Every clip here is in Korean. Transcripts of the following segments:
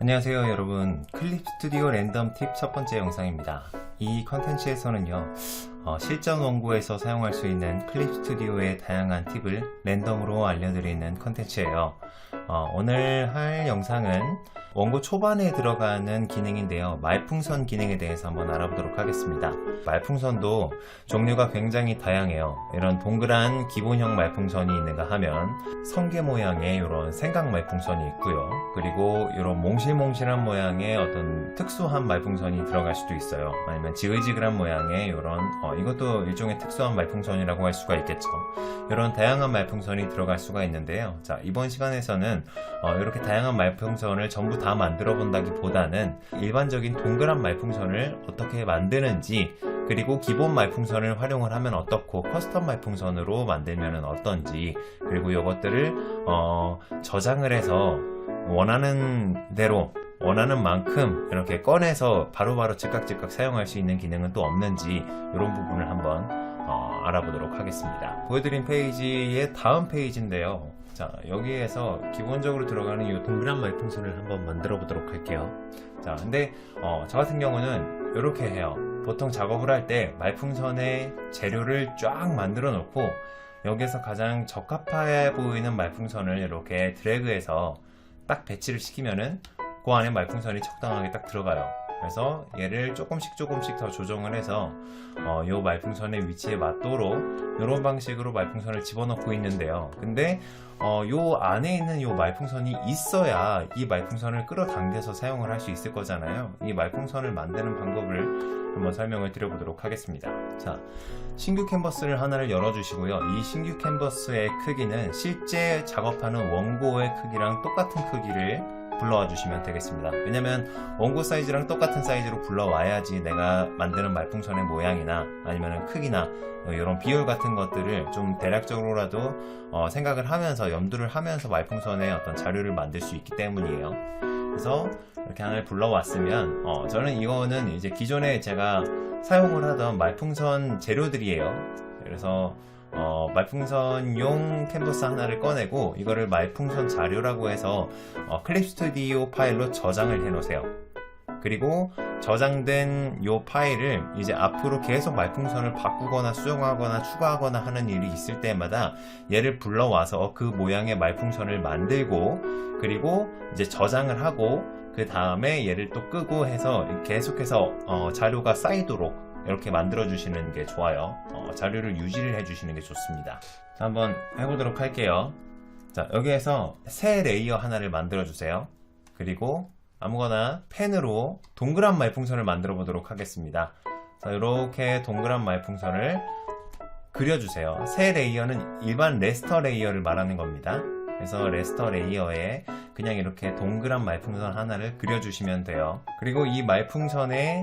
안녕하세요 여러분, 클립 스튜디오 랜덤 팁 첫 번째 영상입니다. 이 컨텐츠에서는요 실전 원고에서 사용할 수 있는 클립 스튜디오의 다양한 팁을 랜덤으로 알려드리는 컨텐츠예요. 오늘 할 영상은 원고 초반에 들어가는 기능인데요, 말풍선 기능에 대해서 한번 알아보도록 하겠습니다. 말풍선도 종류가 굉장히 다양해요. 이런 동그란 기본형 말풍선이 있는가 하면 성게 모양의 이런 생각 말풍선이 있고요, 그리고 이런 몽실몽실한 모양의 어떤 특수한 말풍선이 들어갈 수도 있어요. 아니면 지글지글한 모양의 이런 이것도 일종의 특수한 말풍선이라고 할 수가 있겠죠. 이런 다양한 말풍선이 들어갈 수가 있는데요, 자, 이번 시간에서는 이렇게 다양한 말풍선을 전부 다 만들어 본다기보다는 일반적인 동그란 말풍선을 어떻게 만드는지, 그리고 기본 말풍선을 활용을 하면 어떻고 커스텀 말풍선으로 만들면 어떤지, 그리고 이것들을 저장을 해서 원하는 대로 원하는 만큼 이렇게 꺼내서 바로바로 즉각 사용할 수 있는 기능은 또 없는지, 이런 부분을 한번 알아보도록 하겠습니다. 보여드린 페이지의 다음 페이지인데요, 자, 여기에서 기본적으로 들어가는 이 동그란 말풍선을 한번 만들어 보도록 할게요. 자, 근데 저 같은 경우는 이렇게 해요. 보통 작업을 할 때 말풍선의 재료를 쫙 만들어 놓고 여기에서 가장 적합해 보이는 말풍선을 이렇게 드래그해서 딱 배치를 시키면은 그 안에 말풍선이 적당하게 딱 들어가요. 그래서 얘를 조금씩 더 조정을 해서 이 말풍선의 위치에 맞도록 이런 방식으로 말풍선을 집어넣고 있는데요, 근데 요 안에 있는 요 말풍선이 있어야 이 말풍선을 끌어당겨서 사용을 할 수 있을 거잖아요. 이 말풍선을 만드는 방법을 한번 설명을 드려보도록 하겠습니다. 자, 신규 캔버스를 하나를 열어주시고요, 이 신규 캔버스의 크기는 실제 작업하는 원고의 크기랑 똑같은 크기를 불러와 주시면 되겠습니다. 왜냐면 원고 사이즈랑 똑같은 사이즈로 불러와야지 내가 만드는 말풍선의 모양이나 아니면 크기나 이런 비율 같은 것들을 좀 대략적으로라도 생각을 하면서 염두를 하면서 말풍선의 어떤 자료를 만들 수 있기 때문이에요. 그래서 이렇게 하나를 불러왔으면 저는 이거는 이제 기존에 제가 사용을 하던 말풍선 재료들이에요. 그래서 말풍선용 캔버스 하나를 꺼내고 이거를 말풍선 자료라고 해서 클립 스튜디오 파일로 저장을 해 놓으세요. 그리고 저장된 이 파일을 이제 앞으로 계속 말풍선을 바꾸거나 수정하거나 추가하거나 하는 일이 있을 때마다 얘를 불러와서 그 모양의 말풍선을 만들고, 그리고 이제 저장을 하고 그 다음에 얘를 또 끄고 해서 계속해서 자료가 쌓이도록 이렇게 만들어 주시는 게 좋아요. 자료를 유지를 해 주시는 게 좋습니다. 자, 한번 해보도록 할게요. 자, 여기에서 새 레이어 하나를 만들어 주세요. 그리고 아무거나 펜으로 동그란 말풍선을 만들어 보도록 하겠습니다. 자, 이렇게 동그란 말풍선을 그려주세요. 새 레이어는 일반 레스터 레이어를 말하는 겁니다. 그래서 레스터 레이어에 그냥 이렇게 동그란 말풍선 하나를 그려주시면 돼요. 그리고 이 말풍선의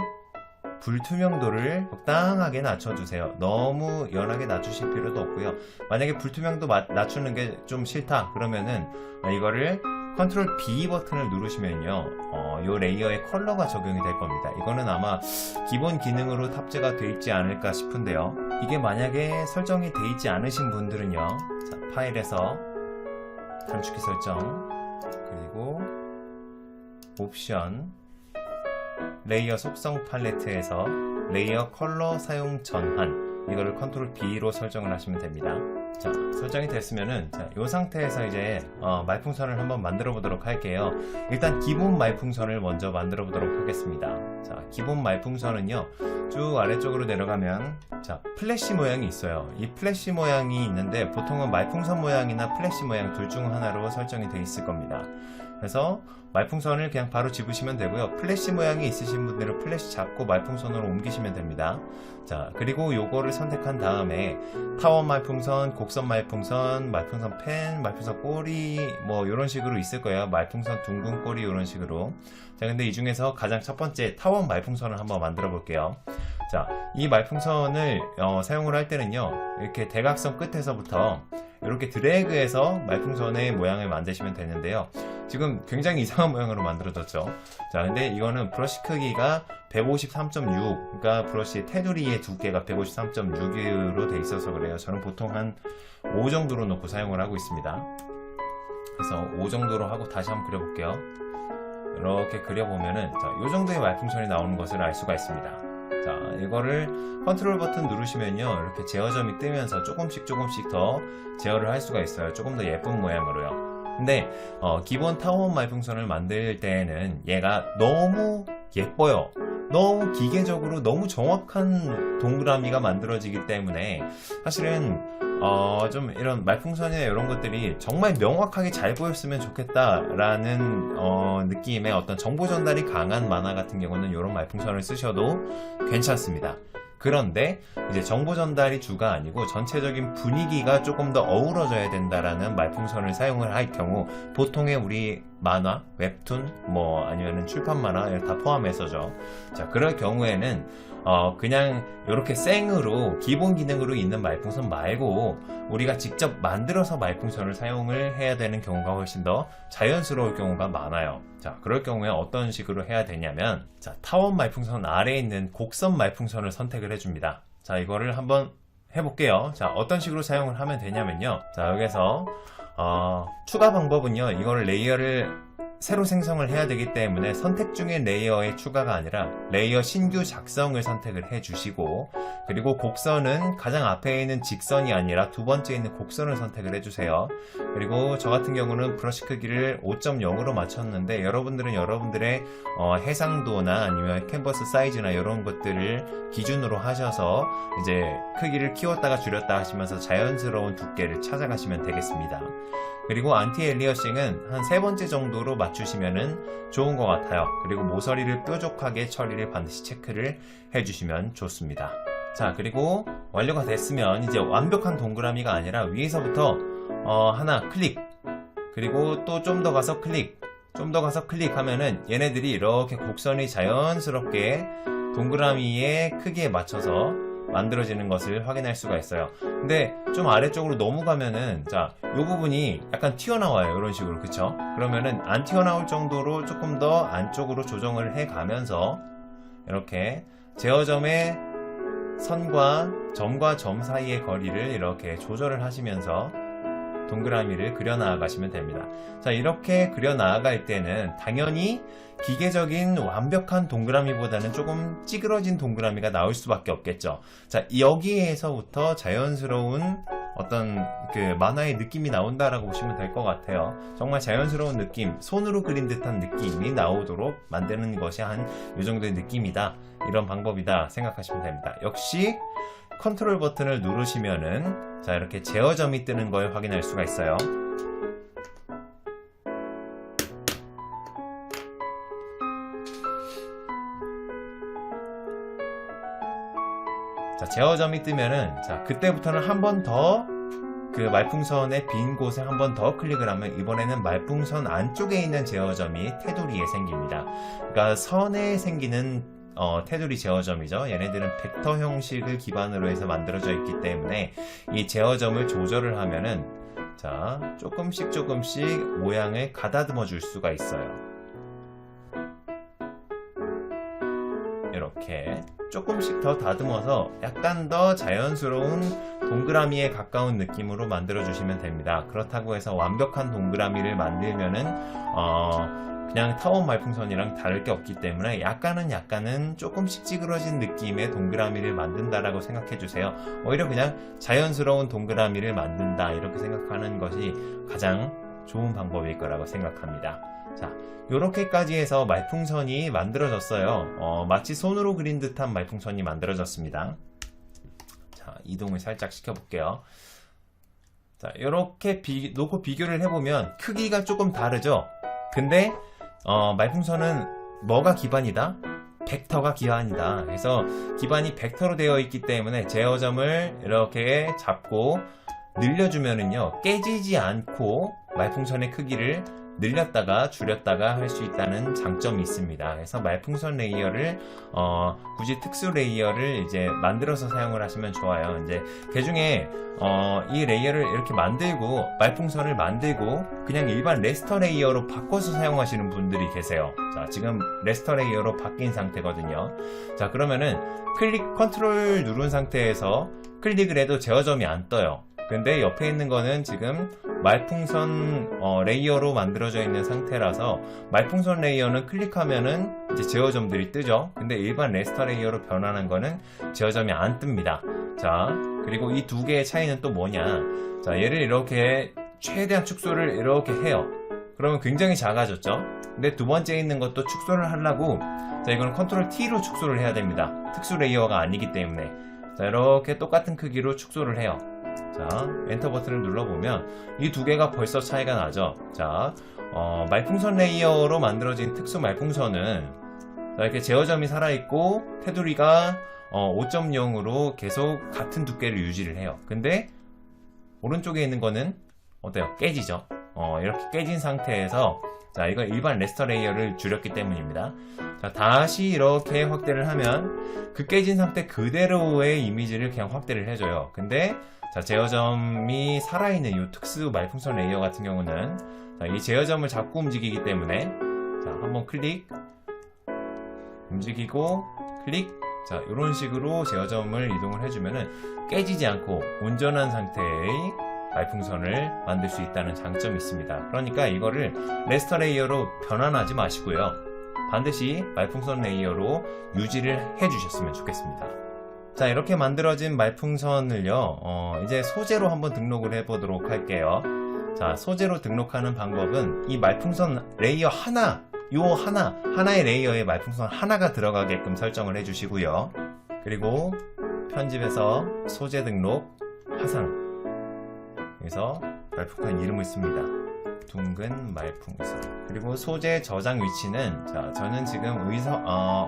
불투명도를 적당하게 낮춰주세요. 너무 연하게 낮추실 필요도 없고요. 만약에 불투명도 낮추는 게 좀 싫다 그러면은 이거를 컨트롤 B 버튼을 누르시면요 이 레이어의 컬러가 적용이 될 겁니다. 이거는 아마 기본 기능으로 탑재가 되어 있지 않을까 싶은데요, 이게 만약에 설정이 되어 있지 않으신 분들은요, 자, 파일에서 단축키 설정, 그리고 옵션, 레이어 속성 팔레트에서 레이어 컬러 사용 전환, 이거를 컨트롤 B로 설정을 하시면 됩니다. 자, 설정이 됐으면은 이 상태에서 이제 말풍선을 한번 만들어 보도록 할게요. 일단 기본 말풍선을 먼저 만들어 보도록 하겠습니다. 자, 기본 말풍선은요 쭉 아래쪽으로 내려가면 자, 플래시 모양이 있어요. 이 플래시 모양이 있는데 보통은 말풍선 모양이나 플래시 모양 둘 중 하나로 설정이 되어 있을 겁니다. 그래서 말풍선을 그냥 바로 집으시면 되고요, 플래시 모양이 있으신 분들은 플래시 잡고 말풍선으로 옮기시면 됩니다. 자, 그리고 요거를 선택한 다음에 타원 말풍선, 곡선 말풍선, 말풍선 펜, 말풍선 꼬리 뭐 이런 식으로 있을 거예요. 말풍선 둥근 꼬리 이런 식으로. 자, 근데 이 중에서 가장 첫 번째 타원 말풍선을 한번 만들어 볼게요. 자, 이 말풍선을 사용을 할 때는요 이렇게 대각선 끝에서부터 이렇게 드래그해서 말풍선의 모양을 만드시면 되는데요, 지금 굉장히 이상한 모양으로 만들어졌죠. 자, 근데 이거는 브러쉬 크기가 153.6, 그러니까 브러쉬 테두리의 두께가 153.6으로 돼 있어서 그래요. 저는 보통 한 5 정도로 놓고 사용을 하고 있습니다. 그래서 5 정도로 하고 다시 한번 그려볼게요. 이렇게 그려보면은 자, 요 정도의 말풍선이 나오는 것을 알 수가 있습니다. 자, 이거를 컨트롤 버튼 누르시면요, 이렇게 제어점이 뜨면서 조금씩 더 제어를 할 수가 있어요. 조금 더 예쁜 모양으로요. 근데 기본 타원 말풍선을 만들 때에는 얘가 너무 예뻐요. 너무 기계적으로 너무 정확한 동그라미가 만들어지기 때문에 사실은 좀 이런 말풍선이나 이런 것들이 정말 명확하게 잘 보였으면 좋겠다라는 느낌의 어떤 정보 전달이 강한 만화 같은 경우는 이런 말풍선을 쓰셔도 괜찮습니다. 그런데 이제 정보 전달이 주가 아니고 전체적인 분위기가 조금 더 어우러져야 된다라는 말풍선을 사용을 할 경우 보통의 우리 만화, 웹툰, 뭐 아니면은 출판 만화 다 포함해서죠. 자, 그럴 경우에는 그냥 이렇게 생으로 기본 기능으로 있는 말풍선 말고 우리가 직접 만들어서 말풍선을 사용을 해야 되는 경우가 훨씬 더 자연스러울 경우가 많아요. 자, 그럴 경우에 어떤 식으로 해야 되냐면, 자, 타원 말풍선 아래에 있는 곡선 말풍선을 선택을 해줍니다. 자, 이거를 한번 해볼게요. 자, 어떤 식으로 사용을 하면 되냐면요, 자, 여기서 추가 방법은요, 이거를 레이어를 새로 생성을 해야 되기 때문에 선택 중에 레이어의 추가가 아니라 레이어 신규 작성을 선택을 해주시고, 그리고 곡선은 가장 앞에 있는 직선이 아니라 두 번째에 있는 곡선을 선택을 해주세요. 그리고 저 같은 경우는 브러쉬 크기를 5.0으로 맞췄는데 여러분들은 여러분들의 해상도나 아니면 캔버스 사이즈나 이런 것들을 기준으로 하셔서 이제 크기를 키웠다가 줄였다 하시면서 자연스러운 두께를 찾아가시면 되겠습니다. 그리고 안티 엘리어싱은 한 3번째 정도로 맞추시면 좋은 것 같아요. 그리고 모서리를 뾰족하게 처리를 반드시 체크를 해주시면 좋습니다. 자, 그리고 완료가 됐으면 이제 완벽한 동그라미가 아니라 위에서부터 하나 클릭, 그리고 또 좀 더 가서 클릭, 좀 더 가서 클릭하면은 얘네들이 이렇게 곡선이 자연스럽게 동그라미의 크기에 맞춰서 만들어지는 것을 확인할 수가 있어요. 근데 좀 아래쪽으로 넘어가면은 자, 요 부분이 약간 튀어나와요. 이런 식으로. 그쵸? 그러면은 안 튀어나올 정도로 조금 더 안쪽으로 조정을 해 가면서 이렇게 제어점의 선과 점과 점 사이의 거리를 이렇게 조절을 하시면서 동그라미를 그려 나아가시면 됩니다. 자, 이렇게 그려 나아갈 때는 당연히 기계적인 완벽한 동그라미보다는 조금 찌그러진 동그라미가 나올 수밖에 없겠죠. 자, 여기에서부터 자연스러운 어떤 그 만화의 느낌이 나온다라고 보시면 될 것 같아요. 정말 자연스러운 느낌, 손으로 그린 듯한 느낌이 나오도록 만드는 것이 한 이 정도의 느낌이다, 이런 방법이다 생각하시면 됩니다. 역시 컨트롤 버튼을 누르시면은 자, 이렇게 제어점이 뜨는 걸 확인할 수가 있어요. 자, 제어점이 뜨면은 자, 그때부터는 한 번 더 그 말풍선의 빈 곳에 한 번 더 클릭을 하면 이번에는 말풍선 안쪽에 있는 제어점이 테두리에 생깁니다. 그러니까 선에 생기는 테두리 제어점이죠. 얘네들은 벡터 형식을 기반으로 해서 만들어져 있기 때문에 이 제어점을 조절을 하면은 자, 조금씩 모양을 가다듬어 줄 수가 있어요. 이렇게 조금씩 더 다듬어서 약간 더 자연스러운 동그라미에 가까운 느낌으로 만들어 주시면 됩니다. 그렇다고 해서 완벽한 동그라미를 만들면은 그냥 타원 말풍선이랑 다를 게 없기 때문에 약간은 조금씩 찌그러진 느낌의 동그라미를 만든다라고 생각해 주세요. 오히려 그냥 자연스러운 동그라미를 만든다, 이렇게 생각하는 것이 가장 좋은 방법일 거라고 생각합니다. 자, 요렇게까지 해서 말풍선이 만들어졌어요. 마치 손으로 그린 듯한 말풍선이 만들어졌습니다. 자, 이동을 살짝 시켜볼게요. 자, 요렇게 놓고 비교를 해보면 크기가 조금 다르죠? 근데 말풍선은 뭐가 기반이다? 벡터가 기반이다. 그래서 기반이 벡터로 되어 있기 때문에 제어점을 이렇게 잡고 늘려주면은요, 깨지지 않고 말풍선의 크기를 늘렸다가 줄였다가 할 수 있다는 장점이 있습니다. 그래서 말풍선 레이어를 굳이 특수 레이어를 이제 만들어서 사용을 하시면 좋아요. 이제 그중에 이 레이어를 이렇게 만들고 말풍선을 만들고 그냥 일반 레스터 레이어로 바꿔서 사용하시는 분들이 계세요. 자, 지금 레스터 레이어로 바뀐 상태거든요. 자, 그러면은 컨트롤 누른 상태에서 클릭을 해도 제어점이 안 떠요. 근데 옆에 있는 거는 지금 말풍선 레이어로 만들어져 있는 상태라서 말풍선 레이어는 클릭하면은 이제 제어점들이 뜨죠. 근데 일반 레스터 레이어로 변환한 거는 제어점이 안 뜹니다. 자, 그리고 이 두 개의 차이는 또 뭐냐? 자, 얘를 이렇게 최대한 축소를 이렇게 해요. 그러면 굉장히 작아졌죠. 근데 두 번째 있는 것도 축소를 하려고, 자, 이거는 컨트롤 T로 축소를 해야 됩니다. 특수 레이어가 아니기 때문에. 자, 이렇게 똑같은 크기로 축소를 해요. 자, 엔터 버튼을 눌러보면 이 두 개가 벌써 차이가 나죠. 자, 말풍선 레이어로 만들어진 특수 말풍선은 자, 이렇게 제어점이 살아있고 테두리가 5.0으로 계속 같은 두께를 유지를 해요. 근데 오른쪽에 있는 거는 어때요? 깨지죠. 이렇게 깨진 상태에서, 자, 이건 일반 레스터 레이어를 줄였기 때문입니다. 자, 다시 이렇게 확대를 하면 그 깨진 상태 그대로의 이미지를 그냥 확대를 해줘요. 근데 자, 제어점이 살아있는 이 특수 말풍선 레이어 같은 경우는, 자, 이 제어점을 잡고 움직이기 때문에, 자, 한번 클릭, 움직이고 클릭, 자, 이런 식으로 제어점을 이동을 해주면은 깨지지 않고 온전한 상태의 말풍선을 만들 수 있다는 장점이 있습니다. 그러니까 이거를 레스터 레이어로 변환하지 마시고요, 반드시 말풍선 레이어로 유지를 해주셨으면 좋겠습니다. 자, 이렇게 만들어진 말풍선을요, 이제 소재로 한번 등록을 해보도록 할게요. 자, 소재로 등록하는 방법은 이 말풍선 레이어 하나의 레이어에 말풍선 하나가 들어가게끔 설정을 해주시고요. 그리고 편집에서 소재 등록, 화상, 여기서 말풍선 이름을 씁니다. 둥근 말풍선. 그리고 소재 저장 위치는, 자, 저는 지금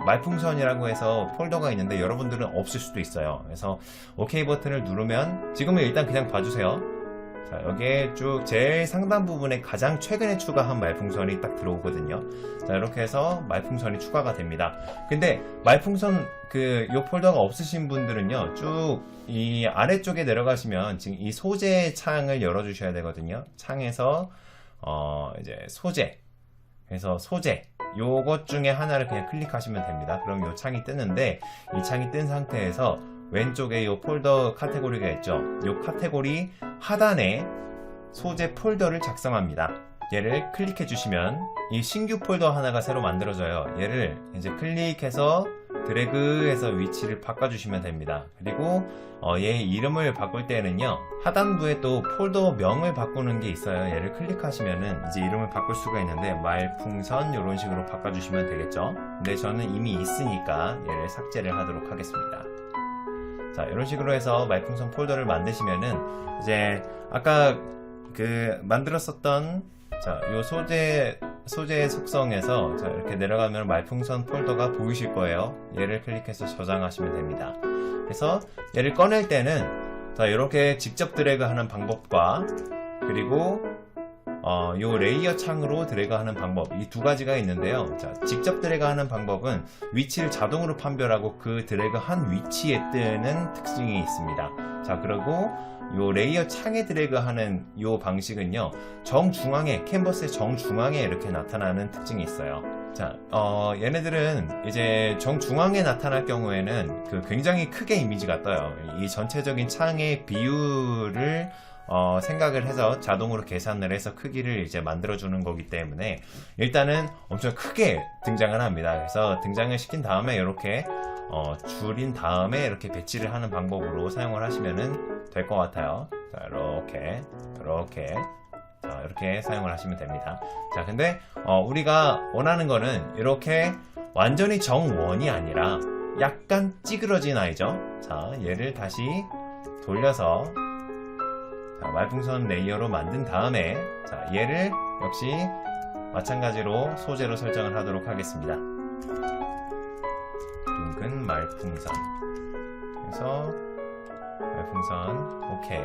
말풍선이라고 해서 폴더가 있는데 여러분들은 없을 수도 있어요. 그래서 OK 버튼을 누르면 지금은 일단 그냥 봐주세요. 자, 여기에 쭉 제일 상단 부분에 가장 최근에 추가한 말풍선이 딱 들어오거든요. 자, 이렇게 해서 말풍선이 추가가 됩니다. 근데 말풍선 요 폴더가 없으신 분들은요, 쭉 이 아래쪽에 내려가시면 지금 이 소재 창을 열어주셔야 되거든요. 창에서 이제 소재, 그래서 소재 요것 중에 하나를 그냥 클릭하시면 됩니다. 그럼 요 창이 뜨는데, 이 창이 뜬 상태에서 왼쪽에 요 폴더 카테고리가 있죠. 요 카테고리 하단에 소재 폴더를 작성합니다. 얘를 클릭해 주시면 이 신규 폴더 하나가 새로 만들어져요. 얘를 이제 클릭해서 드래그해서 위치를 바꿔주시면 됩니다. 그리고 얘의 이름을 바꿀 때는요, 하단부에 또 폴더 명을 바꾸는 게 있어요. 얘를 클릭하시면은 이제 이름을 바꿀 수가 있는데, 말풍선 이런 식으로 바꿔주시면 되겠죠. 근데 저는 이미 있으니까 얘를 삭제를 하도록 하겠습니다. 자, 이런 식으로 해서 말풍선 폴더를 만드시면은 이제 아까 만들었었던, 자, 요 소재 속성에서, 자, 이렇게 내려가면 말풍선 폴더가 보이실 거예요. 얘를 클릭해서 저장하시면 됩니다. 그래서 얘를 꺼낼 때는, 자, 이렇게 직접 드래그 하는 방법과, 그리고 요 레이어 창으로 드래그 하는 방법, 이 두 가지가 있는데요. 자, 직접 드래그 하는 방법은 위치를 자동으로 판별하고 그 드래그 한 위치에 뜨는 특징이 있습니다. 자, 그리고 요 레이어 창에 드래그 하는 요 방식은요, 정중앙에, 캔버스의 정중앙에 이렇게 나타나는 특징이 있어요. 자, 얘네들은 이제 정중앙에 나타날 경우에는 굉장히 크게 이미지가 떠요. 이 전체적인 창의 비율을 생각을 해서 자동으로 계산을 해서 크기를 이제 만들어주는 거기 때문에 일단은 엄청 크게 등장을 합니다. 그래서 등장을 시킨 다음에 이렇게 줄인 다음에 이렇게 배치를 하는 방법으로 사용을 하시면은 될 것 같아요. 자, 이렇게 자, 이렇게 사용을 하시면 됩니다. 자, 근데 우리가 원하는 거는 이렇게 완전히 정원이 아니라 약간 찌그러진 아이죠. 자, 얘를 다시 돌려서, 자, 말풍선 레이어로 만든 다음에, 자, 얘를 역시 마찬가지로 소재로 설정을 하도록 하겠습니다. 둥근 말풍선. 그래서 말풍선 오케이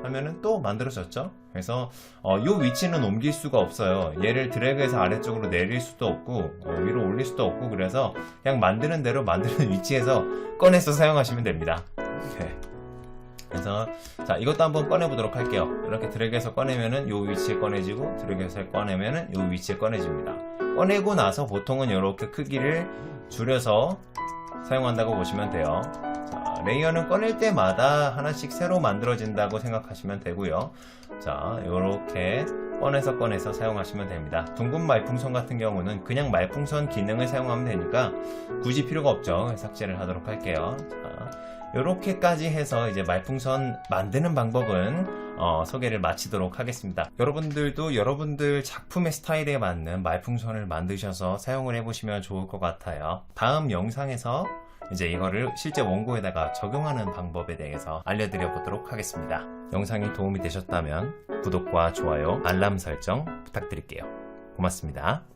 하면은 또 만들어졌죠. 그래서 요 위치는 옮길 수가 없어요. 얘를 드래그해서 아래쪽으로 내릴 수도 없고 위로 올릴 수도 없고, 그래서 그냥 만드는 대로 만드는 위치에서 꺼내서 사용하시면 됩니다. 오케이. 그래서 자, 이것도 한번 꺼내 보도록 할게요. 이렇게 드래그해서 꺼내면은 요 위치에 꺼내지고, 드래그해서 꺼내면은 요 위치에 꺼내집니다. 꺼내고 나서 보통은 이렇게 크기를 줄여서 사용한다고 보시면 돼요. 자, 레이어는 꺼낼 때마다 하나씩 새로 만들어진다고 생각하시면 되고요. 자, 이렇게 꺼내서 사용하시면 됩니다. 둥근 말풍선 같은 경우는 그냥 말풍선 기능을 사용하면 되니까 굳이 필요가 없죠. 삭제를 하도록 할게요. 자, 이렇게까지 해서 이제 말풍선 만드는 방법은 소개를 마치도록 하겠습니다. 여러분들도 여러분들 작품의 스타일에 맞는 말풍선을 만드셔서 사용을 해보시면 좋을 것 같아요. 다음 영상에서 이제 이거를 실제 원고에다가 적용하는 방법에 대해서 알려드려 보도록 하겠습니다. 영상이 도움이 되셨다면 구독과 좋아요, 알람 설정 부탁드릴게요. 고맙습니다.